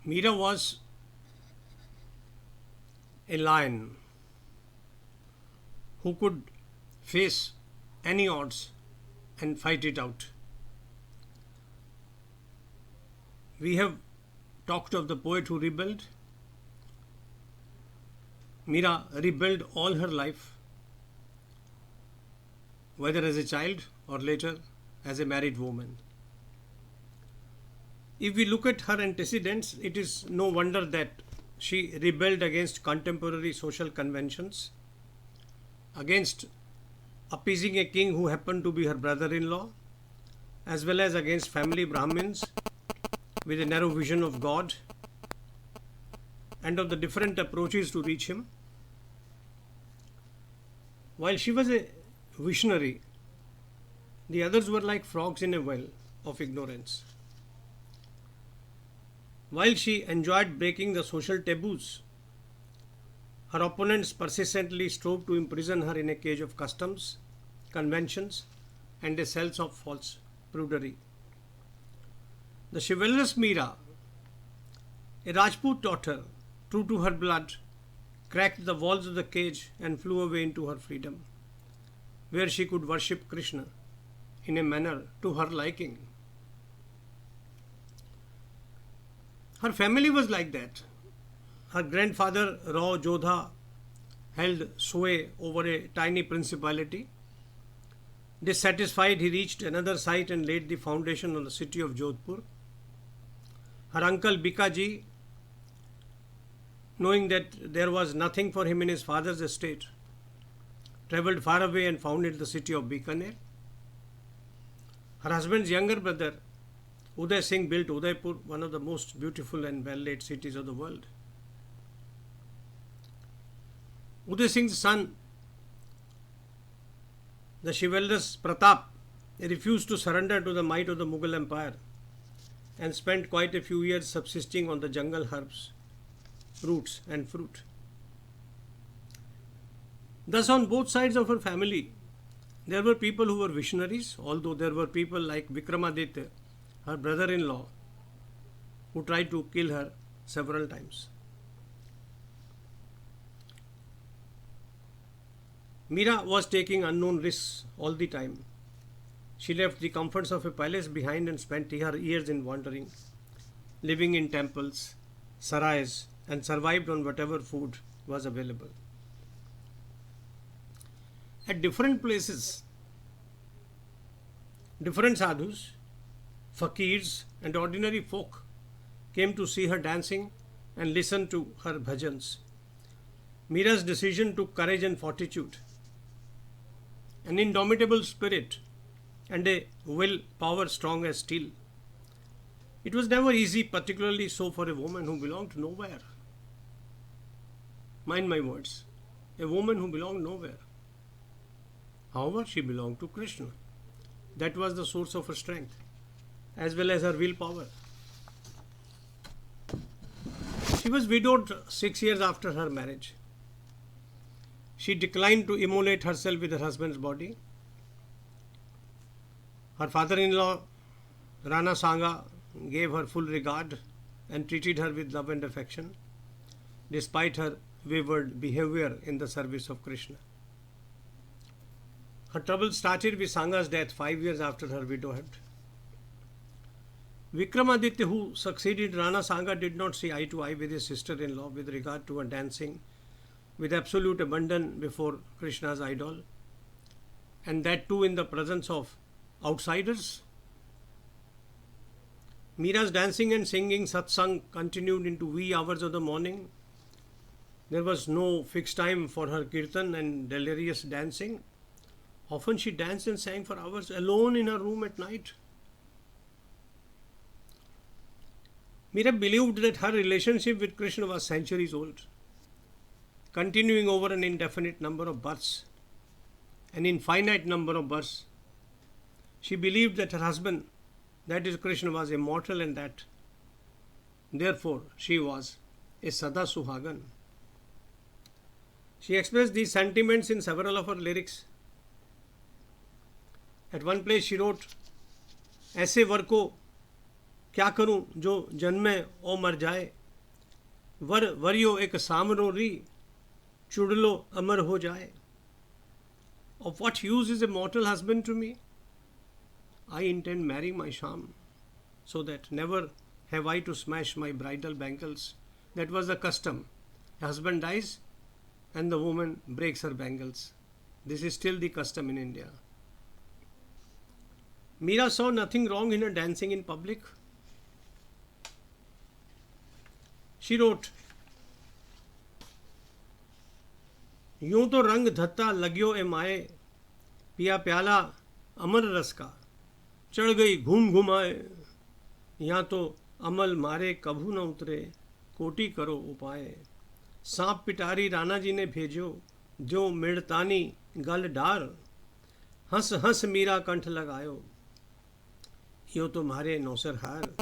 Meera was a lion who could face any odds and fight it out. We have talked of the poet who rebelled. Meera rebelled all her life, whether as a child or later as a married woman. If we look at her antecedents, it is no wonder that she rebelled against contemporary social conventions, against appeasing a king who happened to be her brother-in-law, as well as against family Brahmins with a narrow vision of God and of the different approaches to reach him. While she was a visionary, the others were like frogs in a well of ignorance. While she enjoyed breaking the social taboos, her opponents persistently strove to imprison her in a cage of customs, conventions, and a cells of false prudery. The chivalrous Meera, a Rajput daughter, true to her blood, cracked the walls of the cage and flew away into her freedom, where she could worship Krishna in a manner to her liking. Her family was like that. Her grandfather, Rao Jodha, held sway over a tiny principality. Dissatisfied, he reached another site and laid the foundation of the city of Jodhpur. Her uncle Bikaji, knowing that there was nothing for him in his father's estate, travelled far away and founded the city of Bikaner. Her husband's younger brother, Uday Singh, built Udaipur, one of the most beautiful and well-laid cities of the world. Uday Singh's son, the chivalrous Pratap, refused to surrender to the might of the Mughal Empire and spent quite a few years subsisting on the jungle herbs, roots and fruit. Thus, on both sides of her family, there were people who were visionaries, although there were people like Vikramaditya, her brother-in-law, who tried to kill her several times. Meera was taking unknown risks all the time. She left the comforts of a palace behind and spent her years in wandering, living in temples, sarais, and survived on whatever food was available. At different places, different sadhus, fakirs, and ordinary folk came to see her dancing and listen to her bhajans. Meera's decision took courage and fortitude, an indomitable spirit, and a will power strong as steel. It was never easy, particularly so for a woman who belonged to nowhere. Mind my words, a woman who belonged nowhere. However, she belonged to Krishna. That was the source of her strength, as well as her willpower. She was widowed 6 years after her marriage. She declined to immolate herself with her husband's body. Her father-in-law, Rana Sanga, gave her full regard and treated her with love and affection, despite her wayward behavior in the service of Krishna. Her trouble started with Sanga's death 5 years after her widowhood. Vikramaditya, who succeeded Rana Sanga, did not see eye to eye with his sister-in-law with regard to her dancing with absolute abandon before Krishna's idol, and that too in the presence of outsiders. Meera's dancing and singing satsang continued into wee hours of the morning. There was no fixed time for her kirtan and delirious dancing. Often she danced and sang for hours alone in her room at night. Meera believed that her relationship with Krishna was centuries old, continuing over an indefinite number of births, an infinite number of births. She believed that her husband, that is Krishna, was immortal and that, therefore, she was a Sada Suhagan. She expressed these sentiments in several of her lyrics. At one place she wrote, ऐसे वर को क्या करूं जो जन्मे और मर जाए, वरियो एक सामरो री, चुड़लो अमर हो जाए. Of what use is a mortal husband to me? I intend marrying my sham, so that never have I to smash my bridal bangles. That was the custom. A husband dies and the woman breaks her bangles. This is still the custom in India. Meera saw nothing wrong in her dancing in public. She wrote, यूं तो रंग धत्ता लग्यो ए माए, पिया प्याला अमर रस का, चढ़ गई घूम घुमाए. यहाँ तो अमल मारे कभू न उतरे, कोटि करो उपाय. सांप पिटारी राणा जी ने भेजो, जो मिड़तानी गल डार. हंस हंस मीरा कंठ लगायो, यो तो मारे नौसर हार.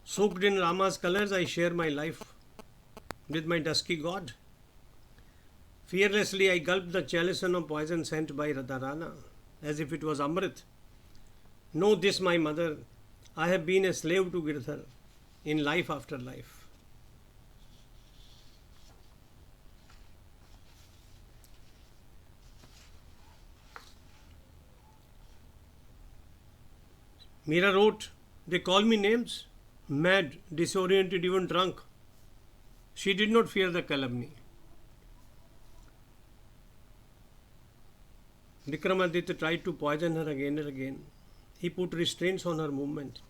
Soaked in Rama's colors, I share my life with my dusky god. Fearlessly I gulped the chalice of poison sent by Radharana, as if it was Amrit. Know this, my mother, I have been a slave to Girdhar in life after life. Meera wrote, they call me names, mad, disoriented, even drunk. She did not fear the calumny. Vikramaditya tried to poison her again and again. He put restraints on her movement.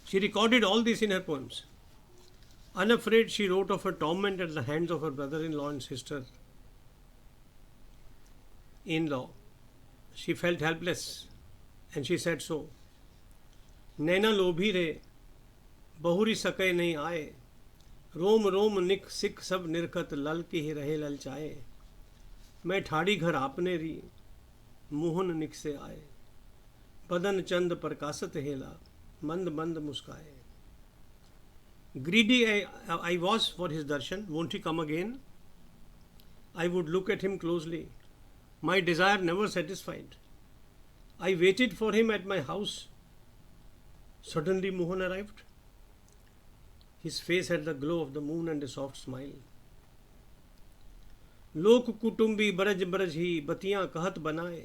She recorded all this in her poems. Unafraid, she wrote of her torment at the hands of her brother-in-law and sister-in-law. She felt helpless, and she said so. नैना लोभी रे, बहुरी सके नहीं आए. रोम रोम निक सिख सब निरखत, लल की ही रहे ललचाए. मैं ठाड़ी घर आपने री, मोहन निक से आए. बदन चंद प्रकाशत हेला, मंद मंद मुस्काए. Greedy I was for his darshan. Won't he come again? I would look at him closely. My desire never satisfied. I waited for him at my house. Suddenly Mohan arrived. His face had the glow of the moon and a soft smile. लोक कुटुंबी बरज बरज ही बतियां कहत बनाए.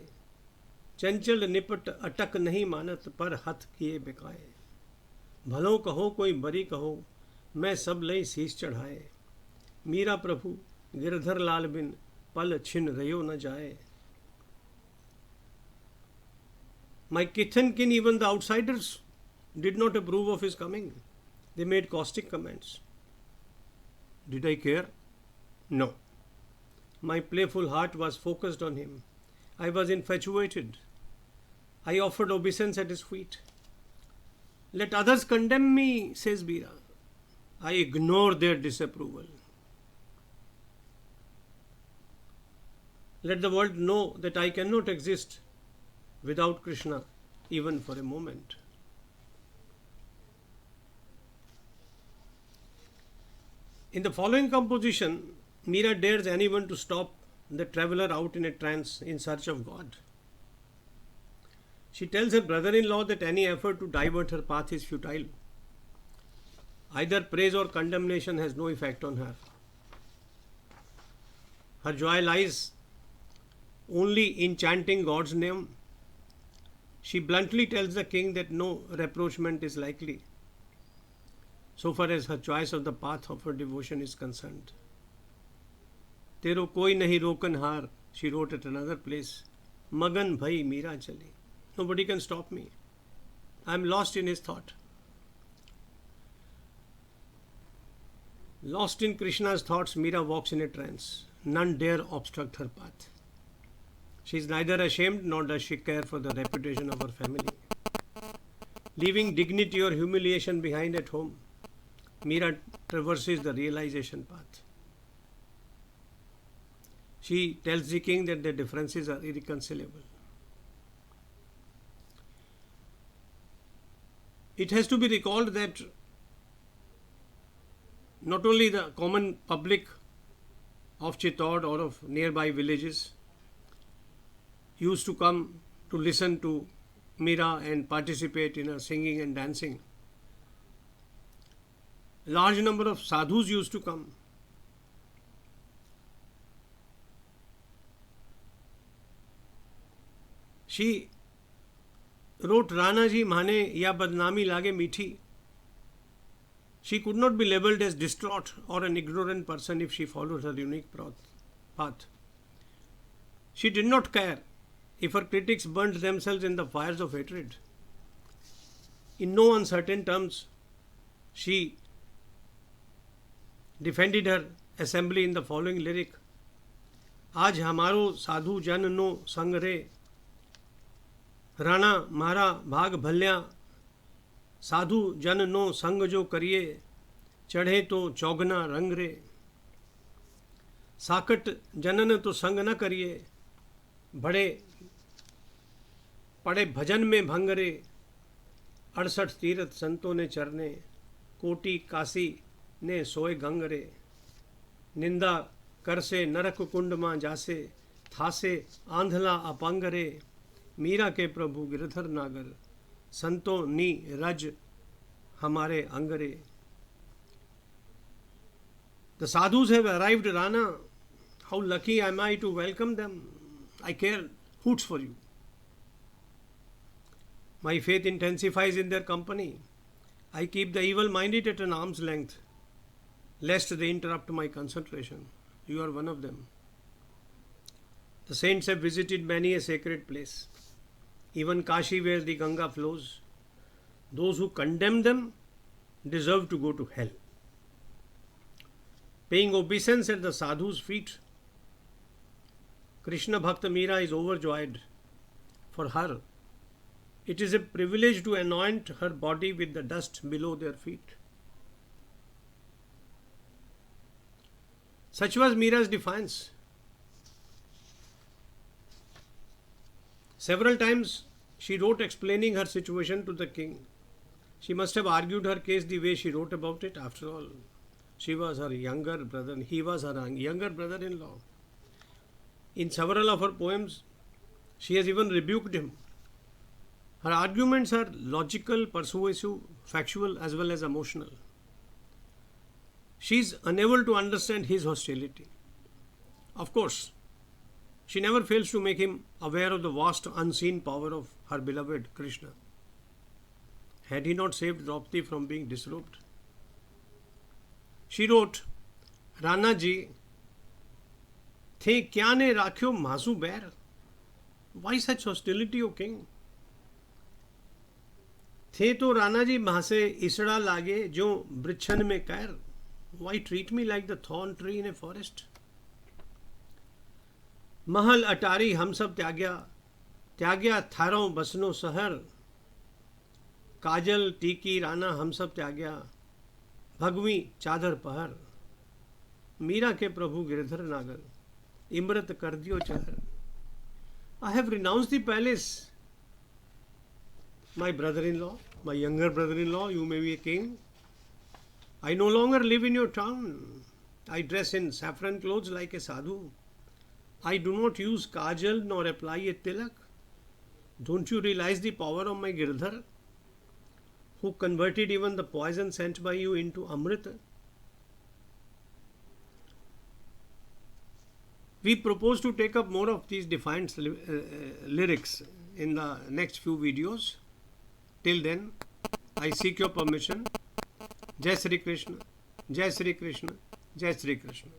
चंचल निपट अटक नहीं मानत, पर हथ किए बिकाए. भलो कहो कोई बरी कहो, मैं सब लई शीश चढ़ाए. मीरा प्रभु गिरधर लाल बिन, पल छिन रयो न जाए. My kith and kin, even the outsiders, did not approve of his coming. They made caustic comments. Did I care? No. My playful heart was focused on him. I was infatuated. I offered obeisance at his feet. Let others condemn me, says Meera. I ignore their disapproval. Let the world know that I cannot exist without Krishna, even for a moment. In the following composition, Meera dares anyone to stop the traveler out in a trance in search of God. She tells her brother-in-law that any effort to divert her path is futile. Either praise or condemnation has no effect on her. Her joy lies only in chanting God's name. She bluntly tells the king that no rapprochement is likely, so far as her choice of the path of her devotion is concerned. Tero koi nahi rokan har, she wrote at another place. Magan bhai Meera chali. Nobody can stop me. I am lost in his thought. Lost in Krishna's thoughts, Meera walks in a trance. None dare obstruct her path. She is neither ashamed nor does she care for the reputation of her family. Leaving dignity or humiliation behind at home, Meera traverses the realization path. She tells the king that their differences are irreconcilable. It has to be recalled that not only the common public of Chittor or of nearby villages used to come to listen to Meera and participate in her singing and dancing, large number of sadhus used to come. She wrote, Rana ji mane ya badnami lage meethi. She could not be labelled as distraught or an ignorant person if she followed her unique path. She did not care if her critics burnt themselves in the fires of hatred. In no uncertain terms, she defended her assembly in the following lyric: आज हमारो साधु जन no संग रे, राणा मारा भाग भल्या, साधु जन no संग जो करिए, चढ़े तो चौगना रंग रे, साकट जनन तो संग न करिए, बड़े पड़े भजन में भंग रे, 68 तीर्थ संतों ने चरने, कोटि काशी ने सोए गंग रे, निंदा कर से नरक कुंड मां जासे, थासे आंधला अपंग रे, मीरा के प्रभु गिरधर नागर, संतों नी रज हमारे अंगरे. The sadhus have arrived, Rana. How lucky am I to welcome them. I care hoots for you. My faith intensifies in their company. I keep the evil-minded at an arm's length, lest they interrupt my concentration. You are one of them. The saints have visited many a sacred place, even Kashi where the Ganga flows. Those who condemn them deserve to go to hell. Paying obeisance at the sadhu's feet, Krishna Bhakta Meera is overjoyed. For her, it is a privilege to anoint her body with the dust below their feet. Such was Meera's defiance. Several times she wrote explaining her situation to the king. She must have argued her case the way she wrote about it. After all, she was her younger brother, he was her younger brother-in-law. In several of her poems, she has even rebuked him. Her arguments are logical, persuasive, factual, as well as emotional. She is unable to understand his hostility. Of course, she never fails to make him aware of the vast unseen power of her beloved Krishna. Had he not saved Draupadi from being disrobed? She wrote, Rana ji, the kya ne rakhyo masu bair? Why such hostility, O king? थे तो राणा जी मासे इसड़ा लागे जो वृक्षन में कैर. Why treat me like the thorn tree in a forest? महल अटारी हम सब त्याग्या थारों बसनो शहर. काजल टीकी राना हम सब त्याग्या, भगवी चादर पहर. मीरा के प्रभु गिरधर नागर, इमृत कर दियो Chahar. I have renounced the palace. My brother-in-law, my younger brother-in-law, you may be a king. I no longer live in your town. I dress in saffron clothes like a sadhu. I do not use kajal nor apply a tilak. Don't you realize the power of my Girdhar, who converted even the poison sent by you into Amrita? We propose to take up more of these defiant lyrics in the next few videos. Till then, I seek your permission. Jai Sri Krishna, Jai Sri Krishna, Jai Sri Krishna.